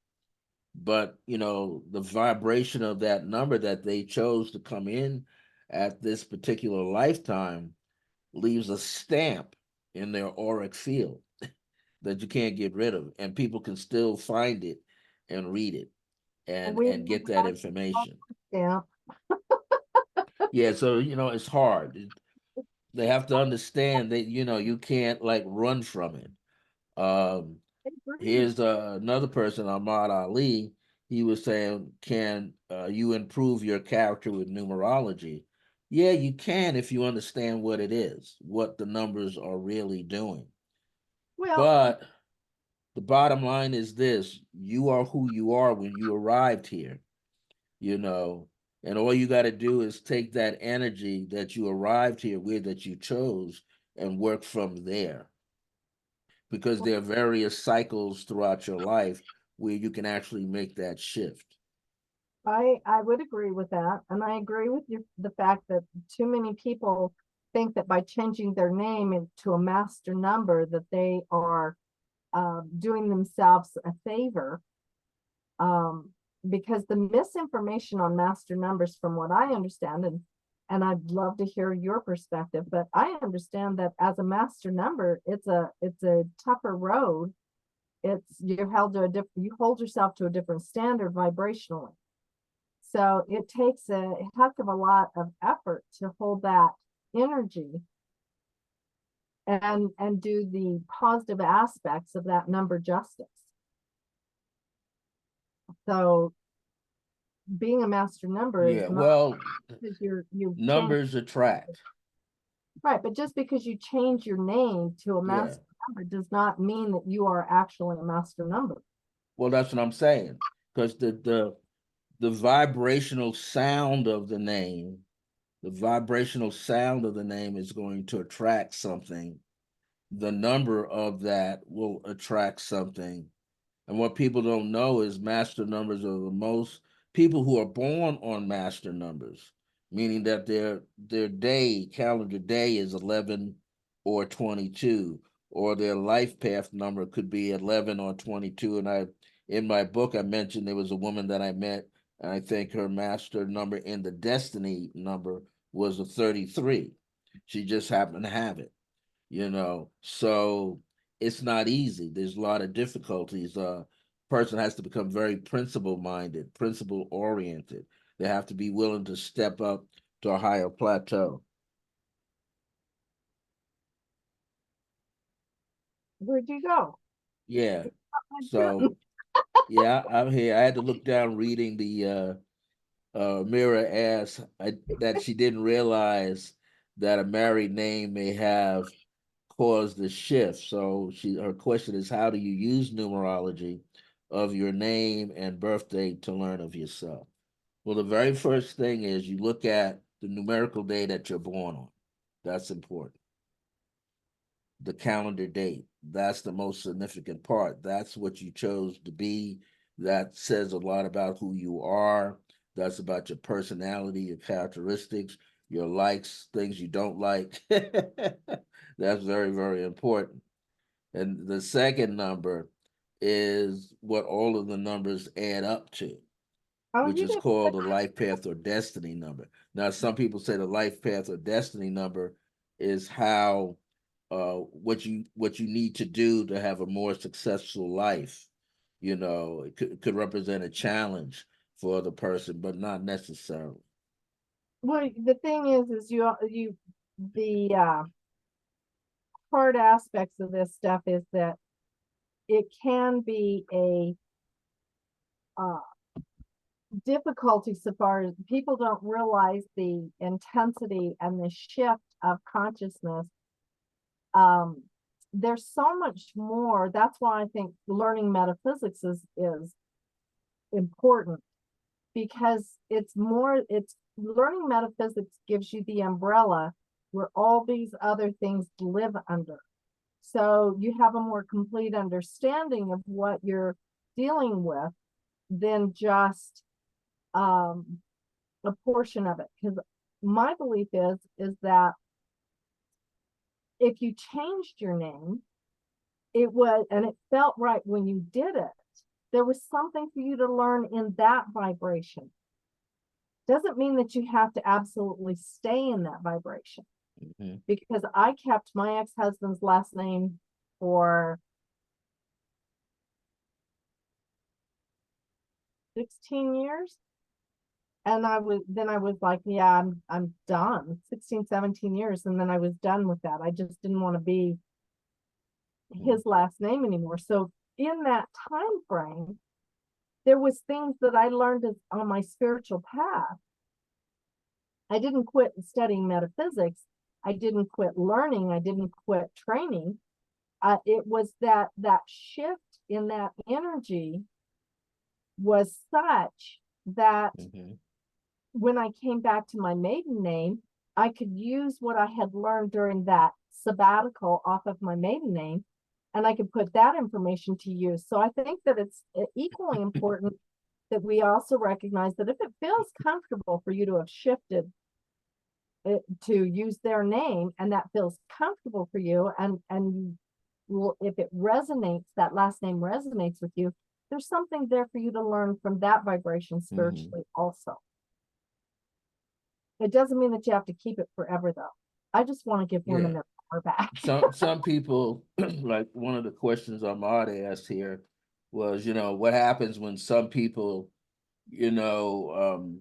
But, the vibration of that number that they chose to come in at this particular lifetime leaves a stamp in their auric field that you can't get rid of. And people can still find it and read it and We and get that information. yeah. Yeah, so it's hard. They have to understand that you can't like run from it. Um, Agree. Here's another person, Ahmad Ali. He was saying, "Can you improve your character with numerology?" Yeah, you can if you understand what it is, what the numbers are really doing. Well, But the bottom line is this: you are who you are when you arrived here, you know, and all you got to do is take that energy that you arrived here with, that you chose, and work from there. Because there are various cycles throughout your life where you can actually make that shift. I would agree with that, and I agree with you the fact that too many people think that by changing their name into a master number that they are doing themselves a favor. Um, because the misinformation on master numbers, from what I understand, and I'd love to hear your perspective, but I understand that as a master number, it's a tougher road. You're held to a different, you hold yourself to a different standard vibrationally. So it takes a heck of a lot of effort to hold that energy and do the positive aspects of that number justice. So being a master number is Yeah, not well, because you change, numbers attract. right, but just because you change your name to a Yeah. master number does not mean that you are actually a master number. Well, that's what I'm saying. Because the vibrational sound of the vibrational sound of the name is going to attract something. The number of that will attract something. And what people don't know is master numbers are the most people who are born on master numbers, meaning that their day, calendar day is 11 or 22, or their life path number could be 11 or 22. And in my book, I mentioned there was a woman that I met, and I think her master number in the destiny number was a 33. She just happened to have it, so it's not easy. There's a lot of difficulties. Person has to become very principle minded, principle oriented. They have to be willing to step up to a higher plateau. Where'd you go? Yeah. So yeah, I'm here. I had to look down reading the Mira asked that she didn't realize that a married name may have caused the shift. So her question is, how do you use numerology of your name and birthday to learn of yourself? Well, the very first thing is you look at the numerical day that you're born on. That's important. The calendar date. That's the most significant part. That's what you chose to be. That says a lot about who you are. That's about your personality, your characteristics, your likes, things you don't like. That's very, very important. And the second number is what all of the numbers add up to, Oh, which you is didn't. called the life path or destiny number. Now, some people say the life path or destiny number is how what you need to do to have a more successful life. It could represent a challenge for the person, but not necessarily. Well, the thing is you the hard aspects of this stuff is that it can be a uh, difficulty so far as people don't realize the intensity and the shift of consciousness. um there's so much more. That's why I think learning metaphysics is important, because it's learning metaphysics gives you the umbrella where all these other things live under, so you have a more complete understanding of what you're dealing with than just um a portion of it. Because my belief is that if you changed your name, it was, and it felt right when you did it, there was something for you to learn in that vibration. Doesn't mean that you have to absolutely stay in that vibration, Mhm. because I kept my ex-husband's last name for 16 years. And I was like, yeah, I'm done. 16, 17 years. And then I was done with that. I just didn't want to be Mhm. his last name anymore. So in that time frame, there was things that I learned on my spiritual path. I didn't quit studying metaphysics. I didn't quit learning. I didn't quit training. it was that shift in that energy was such that Mm-hmm. when I came back to my maiden name, I could use what I had learned during that sabbatical off of my maiden name, and I could put that information to use. So I think that it's equally important that we also recognize that if it feels comfortable for you to have shifted it, to use their name, and that feels comfortable for you, and if it resonates, that last name resonates with you, there's something there for you to learn from that vibration Mm-hmm. spiritually also. It doesn't mean that you have to keep it forever, though. I just want to give women Yeah. their power back. Some people, like one of the questions Ahmad asked here was, what happens when some people, you know,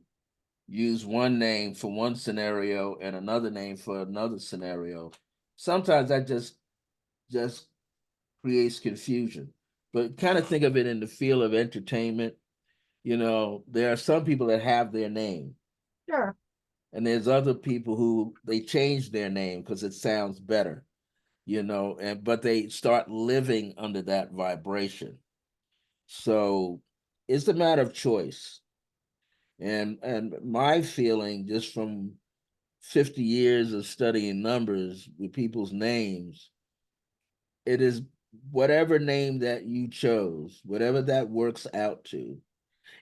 use one name for one scenario and another name for another scenario. Sometimes that just creates confusion. But kind of think of it in the field of entertainment. There are some people that have their name, Sure. and there's other people who they change their name because it sounds better, and but they start living under that vibration. So it's a matter of choice. And my feeling, just from 50 years of studying numbers with people's names, it is whatever name that you chose, whatever that works out to.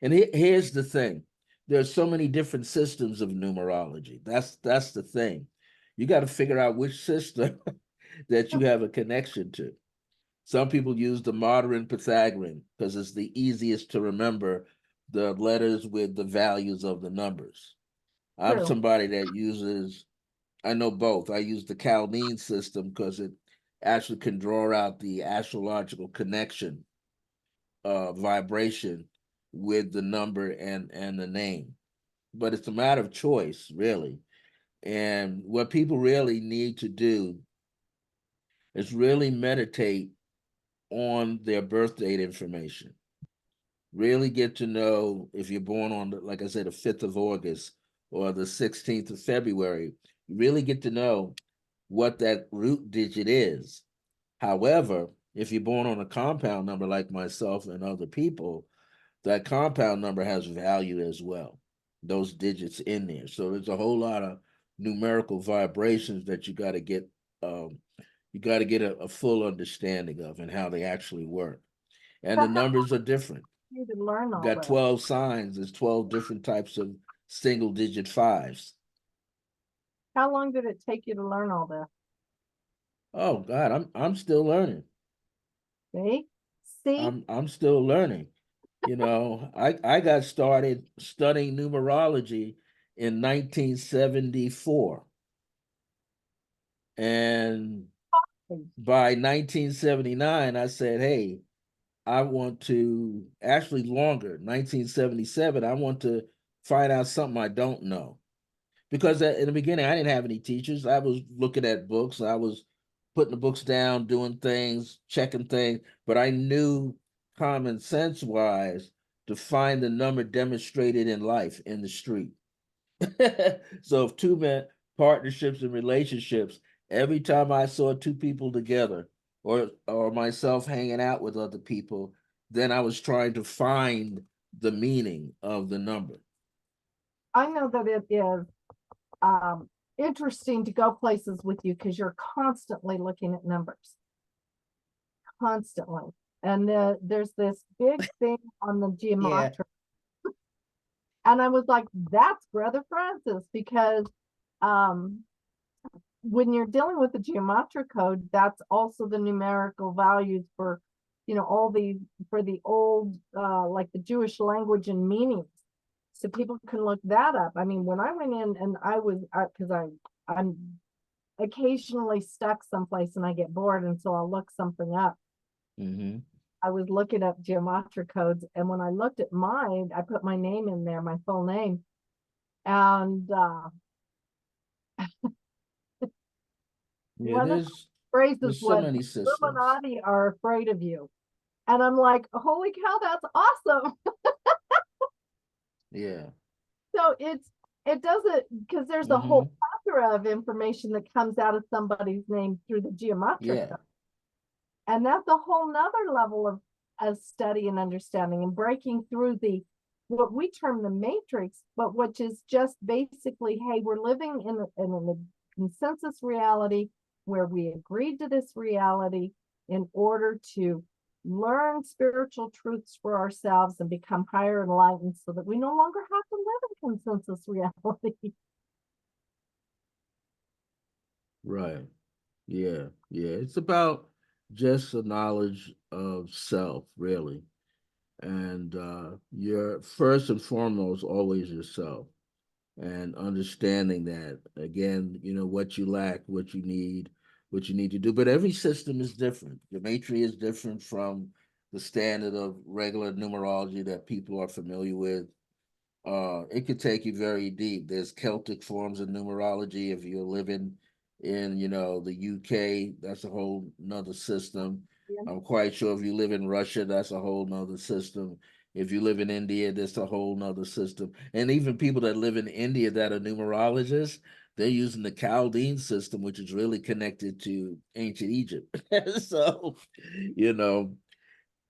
And here's the thing. There's so many different systems of numerology. That's the thing. You got to figure out which system that you have a connection to. Some people use the modern Pythagorean because it's the easiest to remember the letters with the values of the numbers. I'm True. somebody that uses, I know both. I use the Chaldean system because it actually can draw out the astrological connection, vibration with the number and the name. But it's a matter of choice, really. And what people really need to do is really meditate on their birth date information. Really get to know if you're born on, like I said, the 5th of August or the 16th of February. You really get to know what that root digit is. However, if you're born on a compound number like myself and other people, that compound number has value as well. Those digits in there. So there's a whole lot of numerical vibrations that um, you got to get a full understanding of and how they actually work. And So the how numbers are different. do you to learn You all got this? 12 signs, there's 12 different types of single digit fives. How long did it take you to learn all this? Oh God, I'm still learning. See? See? I'm still learning. I got started studying numerology in 1974. And by 1979, I said, hey, I want to, actually longer, 1977, I want to find out something I don't know. Because in the beginning, I didn't have any teachers. I was looking at books. I was putting the books down, doing things, checking things, but I knew common sense wise to find the number demonstrated in life in the street. So if two men partnerships and relationships, every time I saw two people together or myself hanging out with other people, then I was trying to find the meaning of the number. I know that it is um, interesting to go places with you because you're constantly looking at numbers, constantly. And there's this big thing on the Yeah. geometry. And I was like, that's Brother Francis, because um, when you're dealing with the geometric code, that's also the numerical values for, all the, for the old, like the Jewish language and meanings. So people can look that up. I mean, when I went in and I was, because I'm occasionally stuck someplace and I get bored, and so I'll look something up. Mm-hmm. I was looking up geometric codes, and when I looked at mine, I put my name in there, my full name, and Yeah, one of the phrases there's so was many systems. Illuminati are afraid of you. And I'm like, holy cow, that's awesome. Yeah. So it doesn't, because there's a Mm-hmm. whole plethora of information that comes out of somebody's name through the geometric Yeah. code. And that's a whole nother level of study and understanding and breaking through the what we term the matrix, but which is just basically, hey, we're living in a consensus reality where we agreed to this reality in order to learn spiritual truths for ourselves and become higher enlightened so that we no longer have to live in consensus reality. Right. Yeah. Yeah. It's about just the knowledge of self, really. And you're first and foremost always yourself. And understanding that again, what you lack, what you need to do. But every system is different. Gematria is different from the standard of regular numerology that people are familiar with. It could take you very deep. There's Celtic forms of numerology. If you're living in, the UK, that's a whole nother system. I'm quite sure if you live in Russia, that's a whole nother system. If you live in India, that's a whole nother system. And even people that live in India that are numerologists, they're using the Chaldean system, which is really connected to ancient Egypt. So, you know,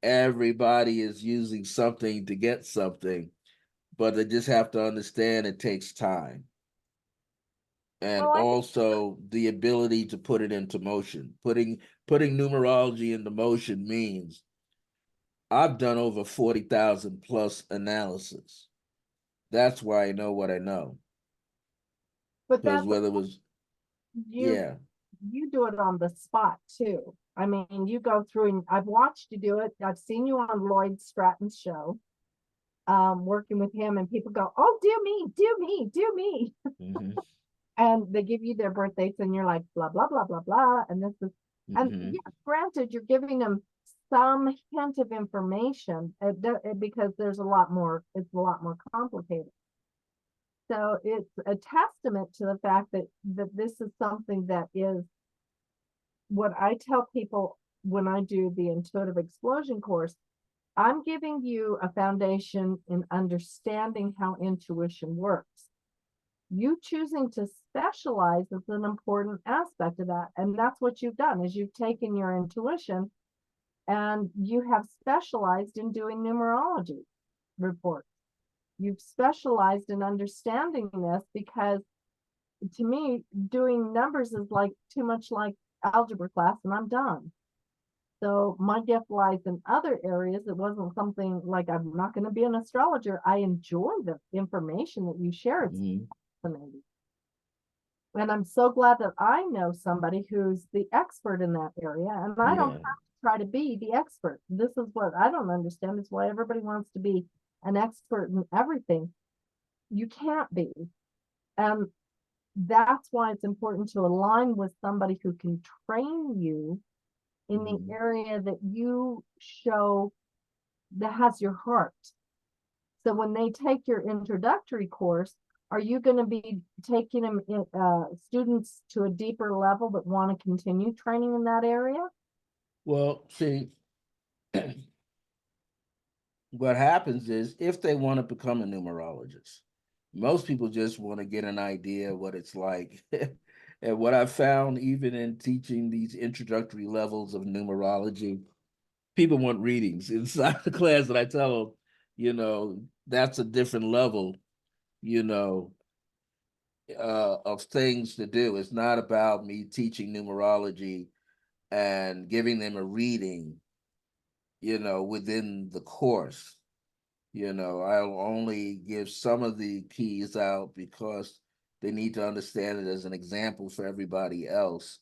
everybody is using something to get something, but they just have to understand it takes time, and Well, I also the ability to put it into motion. Putting numerology into motion means I've done over 40,000 plus analysis. That's why I know what I know. but Because that's whether it was, you yeah. you do it on the spot too. I mean, you go through and I've watched you do it. I've seen you on Lloyd Stratton's show, working with him, and people go, "Oh, do me, do me, do me," Hmm. and they give you their birthdays, and you're like, blah blah blah blah blah, and this is, and Hmm. yeah, granted, you're giving them some hint of information because there's a lot more. It's a lot more complicated. So it's a testament to the fact that this is something that is what I tell people when I do the intuitive explosion course. I'm giving you a foundation in understanding how intuition works. You choosing to specialize is an important aspect of that. And that's what you've done is you've taken your intuition and you have specialized in doing numerology reports. You've specialized in understanding this because to me, doing numbers is like too much like algebra class and I'm done. So my gift lies in other areas. It wasn't something like I'm not going to be an astrologer. I enjoy the information that you share. It's Hmm. fascinating. And I'm so glad that I know somebody who's the expert in that area. And I don't have Yeah. to try to be the expert. This is what I don't understand is why everybody wants to be an expert in everything. You can't be. And that's why it's important to align with somebody who can train you in the Hmm. area that you show that has your heart. So when they take your introductory course, are you going to be taking them students to a deeper level that want to continue training in that area? Well, see, what happens is if they want to become a numerologist, most people just want to get an idea of what it's like. And what I found, even in teaching these introductory levels of numerology, people want readings inside the class. And I tell them, that's a different level, you know, of things to do. It's not about me teaching numerology and giving them a reading, within the course. I'll only give some of the keys out because they need to understand it as an example for everybody else.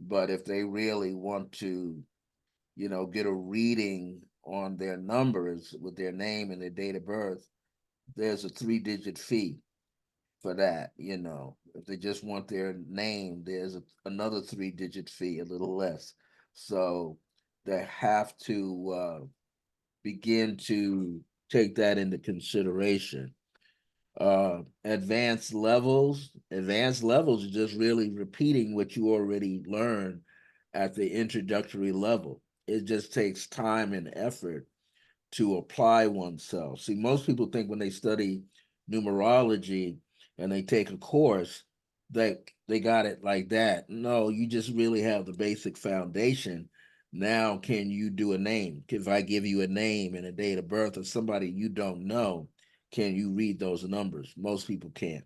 But if they really want to, get a reading on their numbers with their name and their date of birth, there's a 3-digit fee for that. If they just want their name, there's another 3-digit fee, a little less. So they have to begin to take that into consideration. Advanced levels are just really repeating what you already learned at the introductory level. It just takes time and effort to apply oneself. See, most people think when they study numerology and they take a course that they got it like that. No, you just really have the basic foundation, Now, can you do a name? If I give you a name and a date of birth of somebody you don't know, can you read those numbers? Most people can't.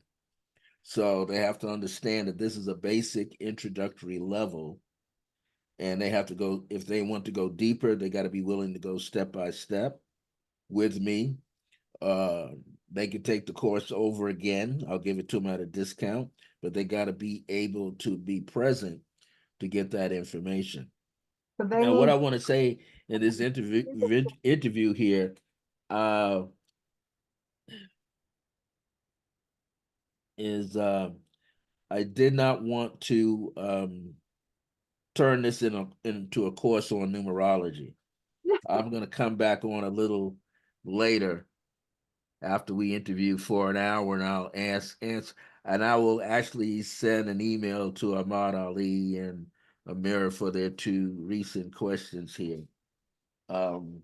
So they have to understand that this is a basic introductory level, and they have to go, if they want to go deeper, they got to be willing to go step by step with me. Uh, they could take the course over again. I'll give it to them at a discount, but they got to be able to be present to get that information. So they Now, what need, I want to say in this interview here uh, is I did not want to turn this into a course on numerology. I'm going to come back on a little later after we interview for an hour, and I'll answer, and I will actually send an email to Ahmad Ali and Amira for their two recent questions here. Um,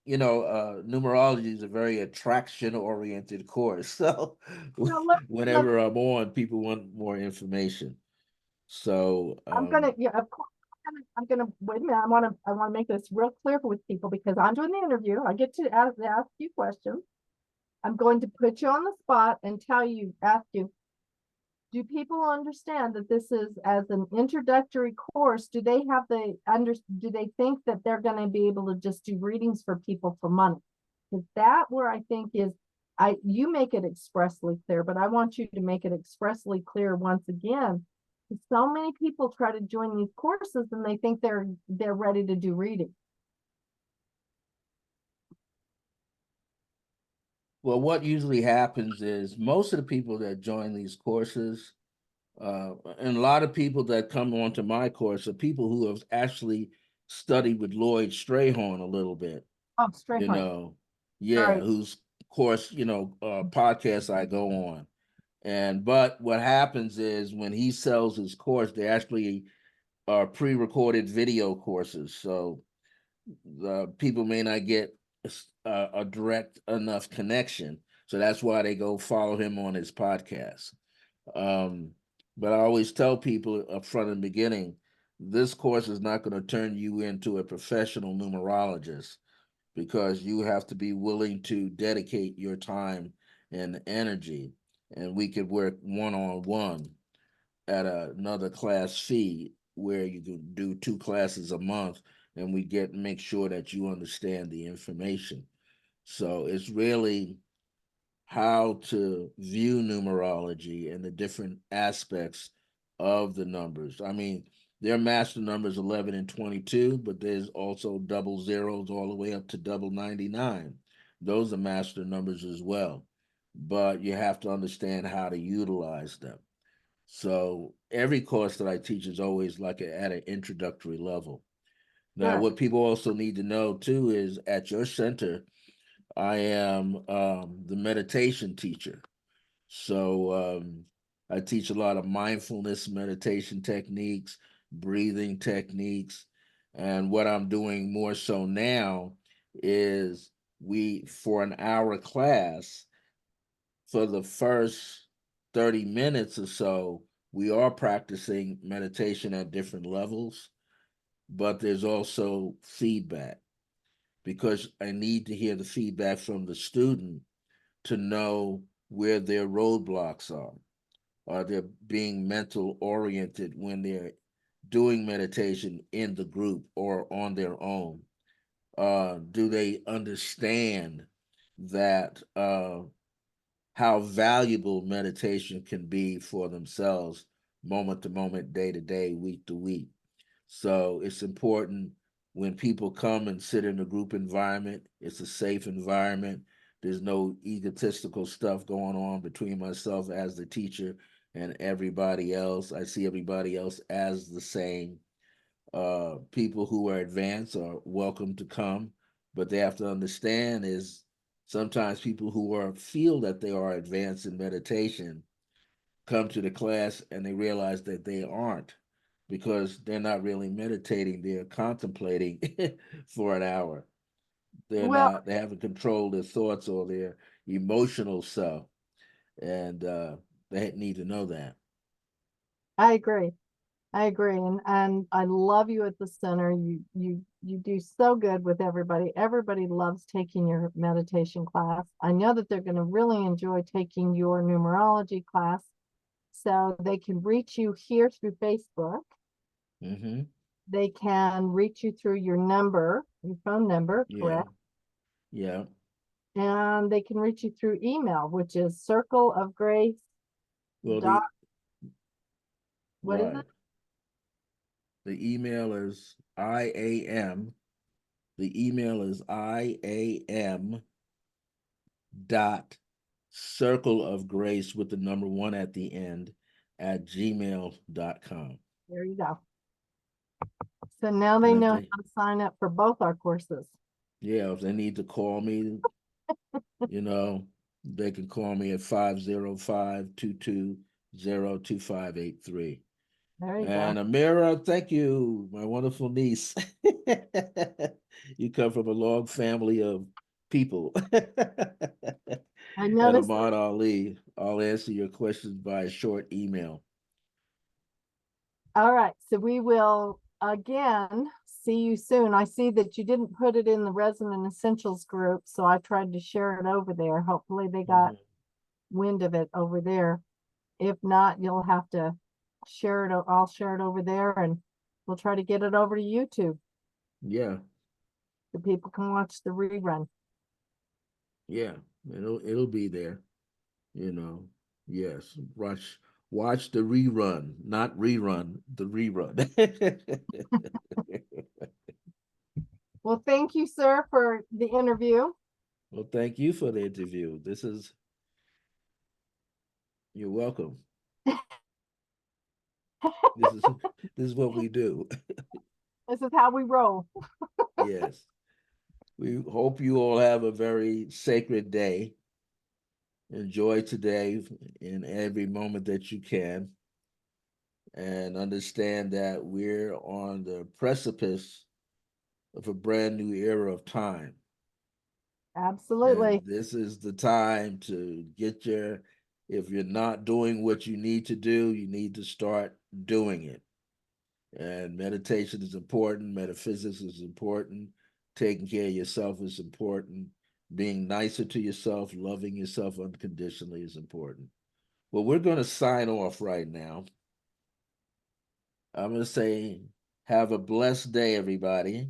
Numerology is a very attraction oriented course. So no, let, whenever I'm on, people want more information. So I'm gonna, yeah, of course, I'm gonna, wait a minute, I wanna make this real clear with people because I'm doing the interview. I get to ask you questions. I'm going to put you on the spot and ask you, do people understand that this is as an introductory course? Do they have do they think that they're gonna be able to just do readings for people for money? Is that where I think is, you make it expressly clear, but I want you to make it expressly clear once again. So many people try to join these courses and they think they're ready to do reading. well, what usually happens is most of the people that join these courses, and a lot of people that come onto my course are people who have actually studied with Lloyd Strayhorn a little bit, Oh, you Strayhorn. know, yeah, Right. whose course, podcast I go on. And but what happens is when he sells his course, they actually are pre-recorded video courses. So the people may not get a direct enough connection. So that's why they go follow him on his podcast. Um, but I always tell people up front in the beginning, this course is not going to turn you into a professional numerologist because you have to be willing to dedicate your time and energy. And we could work one on one at another class fee where you can do two classes a month and we get make sure that you understand the information. So it's really how to view numerology and the different aspects of the numbers. I mean, their master numbers 11 and 22, but there's also double zeros all the way up to double 99. Those are master numbers as well. But you have to understand how to utilize them. So every course that I teach is always like at an introductory level. Now, Good. what people also need to know too is at your center, I am the meditation teacher. So I teach a lot of mindfulness meditation techniques, breathing techniques. And what I'm doing more so now is for an hour class, for the first 30 minutes or so, we are practicing meditation at different levels, but there's also feedback because I need to hear the feedback from the student to know where their roadblocks are. Are they being mental oriented when they're doing meditation in the group or on their own? Do they understand that how valuable meditation can be for themselves, moment to moment, day to day, week to week? So it's important when people come and sit in a group environment, it's a safe environment. There's no egotistical stuff going on between myself as the teacher and everybody else. I see everybody else as the same. People who are advanced are welcome to come, but they have to understand is sometimes people who are feel that they are advanced in meditation come to the class and they realize that they aren't because they're not really meditating, they're contemplating for an hour. Well, They haven't controlled their thoughts or their emotional self, and they need to know that. I agree. I agree, and I love you at the center. You do so good with everybody. Everybody loves taking your meditation class. I know that they're going to really enjoy taking your numerology class. So they can reach you here through Facebook. Mm-hmm. They can reach you through your phone number, Yeah. correct? Yeah. And they can reach you through email, which is circle of grace Well, dot, what is it? right. The email is IAM. The email is IAM dot circle of grace with the number one at the end at gmail.com. There you go. So now they And if know they, how to sign up for both our courses. yeah, if they need to call me, you know, they can call me at 505-220-2583. There you go. And Amira, thank you, my wonderful niece. You come from a long family of people. I And noticed. Ahmad Ali, I'll answer your questions by a short email. All right. So we will again see you soon. I see that you didn't put it in the Resonant Essentials group, so I tried to share it over there. Hopefully they got Mhm. wind of it over there. If not, you'll have to share it. I'll share it over there and we'll try to get it over to YouTube Yeah, so people can watch the rerun. yeah, it'll be there, you know. Yes, watch the rerun, not rerun, the rerun. Well, thank you, sir, for the interview. Well, thank you for the interview. You're welcome. This is this is what we do. This is how we roll. Yes. We hope you all have a very sacred day. Enjoy today in every moment that you can, and understand that we're on the precipice of a brand new era of time. And Absolutely. this is the time to if you're not doing what you need to do, you need to start doing it. And meditation is important, metaphysics is important, taking care of yourself is important, being nicer to yourself, loving yourself unconditionally is important. Well, we're going to sign off right now. I'm going to say, have a blessed day, everybody.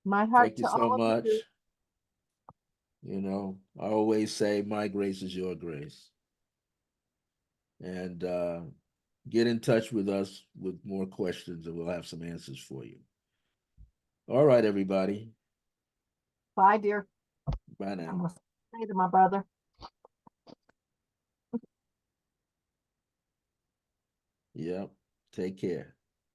My heart Thank you to so all of you. much. I always say, my grace is your grace. And get in touch with us with more questions, and we'll have some answers for you. All right, everybody. Bye, dear. Bye I'm now. gonna say to my brother. Yep. Take care.